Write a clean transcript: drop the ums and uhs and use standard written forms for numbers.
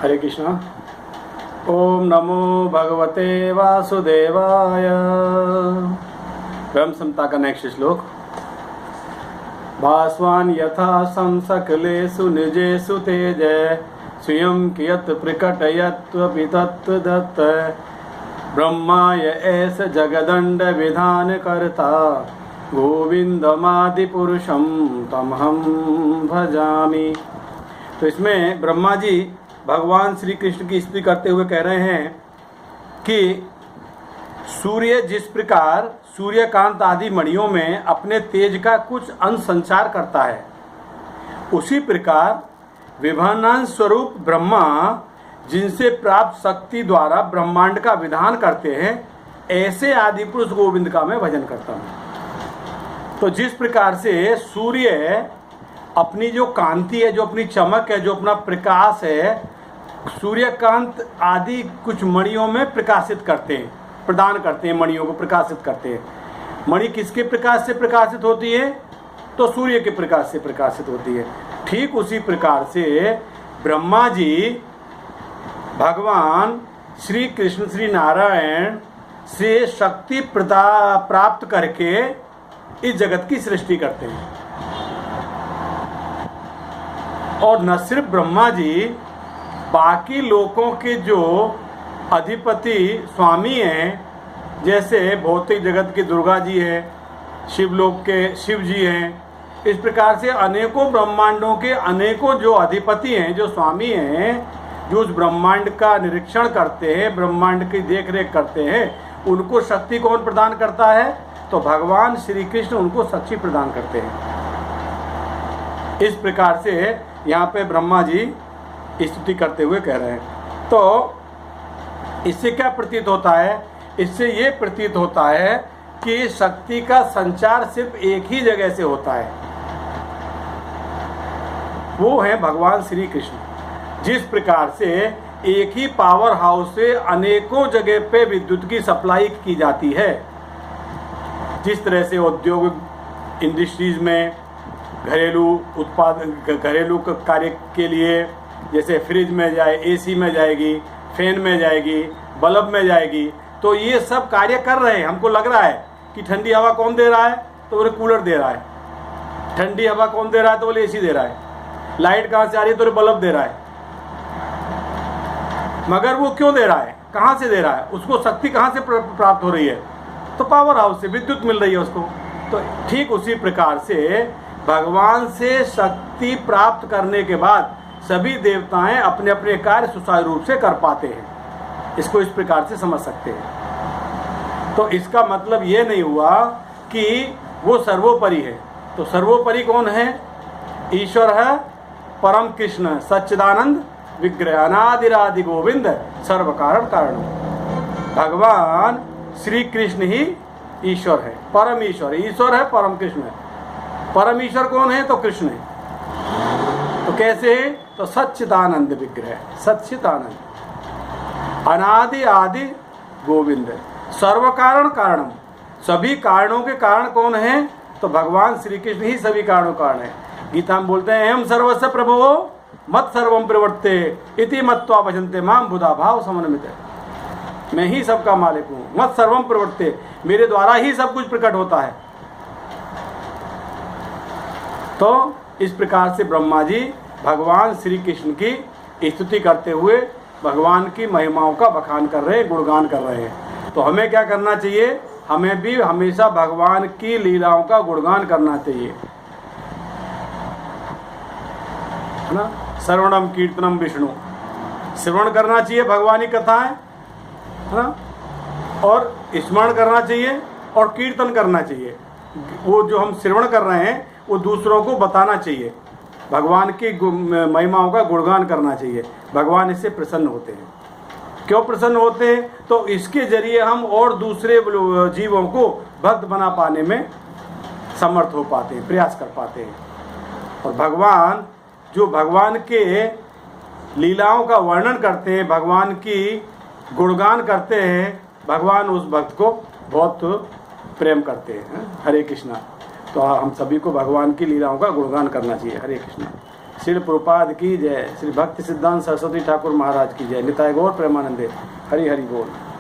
हरे कृष्णा। ओम नमो भगवते वासुदेवाय। ब्रह्म संहिता का नेक्स्ट श्लोक। भास्वान् यथा संसकलेषु निजेषु तेज स्वयं कियत् प्रकटयत्वपि तत्तदत् ब्रह्माय एष जगदण्ड विधान कर्ता गोविंदमादि पुरुषम तमहं भजामि। तो इसमें ब्रह्मा जी भगवान श्री कृष्ण की स्तुति करते हुए कह रहे हैं कि सूर्य जिस प्रकार सूर्यकांत आदि मणियों में अपने तेज का कुछ अंश संचार करता है, उसी प्रकार विभानांश स्वरूप ब्रह्मा जिनसे प्राप्त शक्ति द्वारा ब्रह्मांड का विधान करते हैं, ऐसे आदि पुरुष गोविंद का मैं भजन करता हूँ। तो जिस प्रकार से सूर्य अपनी जो कांति है, जो अपनी चमक है, जो अपना प्रकाश है, सूर्यकांत आदि कुछ मणियों में प्रकाशित करते हैं, प्रदान करते हैं, मणियों को प्रकाशित करते हैं। मणि किसके प्रकाश से प्रकाशित होती है? तो सूर्य के प्रकाश से प्रकाशित होती है। ठीक उसी प्रकार से ब्रह्मा जी भगवान श्री कृष्ण श्री नारायण से शक्ति प्राप्त करके इस जगत की सृष्टि करते हैं। और न सिर्फ ब्रह्मा जी, बाकी लोकों के जो अधिपति स्वामी हैं, जैसे भौतिक जगत की दुर्गा जी हैं, शिवलोक के शिव जी हैं, इस प्रकार से अनेकों ब्रह्मांडों के अनेकों जो अधिपति हैं, जो स्वामी हैं, जो उस ब्रह्मांड का निरीक्षण करते हैं, ब्रह्मांड की देखरेख करते हैं, उनको शक्ति कौन प्रदान करता है? तो भगवान श्री कृष्ण उनको शक्ति प्रदान करते हैं। इस प्रकार से यहाँ पे ब्रह्मा जी स्तुति करते हुए कह रहे हैं। तो इससे क्या प्रतीत होता है? इससे ये प्रतीत होता है कि शक्ति का संचार सिर्फ एक ही जगह से होता है, वो है भगवान श्री कृष्ण। जिस प्रकार से एक ही पावर हाउस से अनेकों जगह पे विद्युत की सप्लाई की जाती है, जिस तरह से औद्योगिक इंडस्ट्रीज में घरेलू उत्पादन, घरेलू कार्य के लिए, जैसे फ्रिज में जाए, एसी में जाएगी, फैन में जाएगी, बल्ब में जाएगी, तो ये सब कार्य कर रहे हैं। हमको लग रहा है कि ठंडी हवा कौन दे रहा है? तो बोले कूलर दे रहा है। ठंडी हवा कौन दे रहा है? तो बोले एसी दे रहा है। लाइट कहाँ से आ रही है? तो बल्ब दे रहा है। मगर वो क्यों दे रहा है? कहाँ से दे रहा है? उसको शक्ति कहाँ से प्राप्त हो रही है? तो पावर हाउस से विद्युत मिल रही है उसको। तो ठीक उसी प्रकार से भगवान से शक्ति प्राप्त करने के बाद सभी देवताएं अपने अपने कार्य सुचारू रूप से कर पाते हैं। इसको इस प्रकार से समझ सकते हैं। तो इसका मतलब ये नहीं हुआ कि वो सर्वोपरि है। तो सर्वोपरि कौन है? ईश्वर है, परम कृष्ण, सच्चिदानंद विग्रह, अनादिरादि गोविंद, सर्व कारण कारण। भगवान श्री कृष्ण ही ईश्वर है, परम ईश्वर। ईश्वर है, परम कृष्ण है। परम ईश्वर कौन है? तो कृष्ण है। तो कैसे है? तो सच्चिदानंद विग्रह, सच्चिदानंद, अनादि आदि गोविंद, सर्व कारण कारणम। सभी कारणों के कारण कौन है? तो भगवान श्री कृष्ण ही सभी कारणों कारण है। गीता में बोलते हैं, एवं सर्वस्य प्रभुवो मत सर्वम प्रवर्ते इति मत्वा भजन्ते माम बुधा भाव समन्वित। मैं ही सबका मालिक हूँ, मत सर्वम प्रवर्ते, मेरे द्वारा ही सब कुछ प्रकट होता है। तो इस प्रकार से ब्रह्मा जी भगवान श्री कृष्ण की स्तुति करते हुए भगवान की महिमाओं का बखान कर रहे हैं, गुणगान कर रहे हैं। तो हमें क्या करना चाहिए? हमें भी हमेशा भगवान की लीलाओं का गुणगान करना चाहिए, है ना। श्रवणम कीर्तनम विष्णु, श्रवण करना चाहिए भगवान की कथाएं, है ना, और स्मरण करना चाहिए और कीर्तन करना चाहिए। वो जो हम श्रवण कर रहे हैं वो दूसरों को बताना चाहिए, भगवान की महिमाओं का गुणगान करना चाहिए। भगवान इससे प्रसन्न होते हैं। क्यों प्रसन्न होते हैं? तो इसके जरिए हम और दूसरे जीवों को भक्त बना पाने में समर्थ हो पाते हैं, प्रयास कर पाते हैं। और भगवान जो भगवान के लीलाओं का वर्णन करते हैं, भगवान की गुणगान करते हैं, भगवान उस भक्त को बहुत प्रेम करते हैं। हरे कृष्णा। तो हम सभी को भगवान की लीलाओं का गुणगान करना चाहिए। हरे कृष्णा। श्री प्रभुपाद की जय। श्री भक्ति सिद्धांत सरस्वती ठाकुर महाराज की जय। निताय गौर प्रेमानंदे। हरि हरि बोल।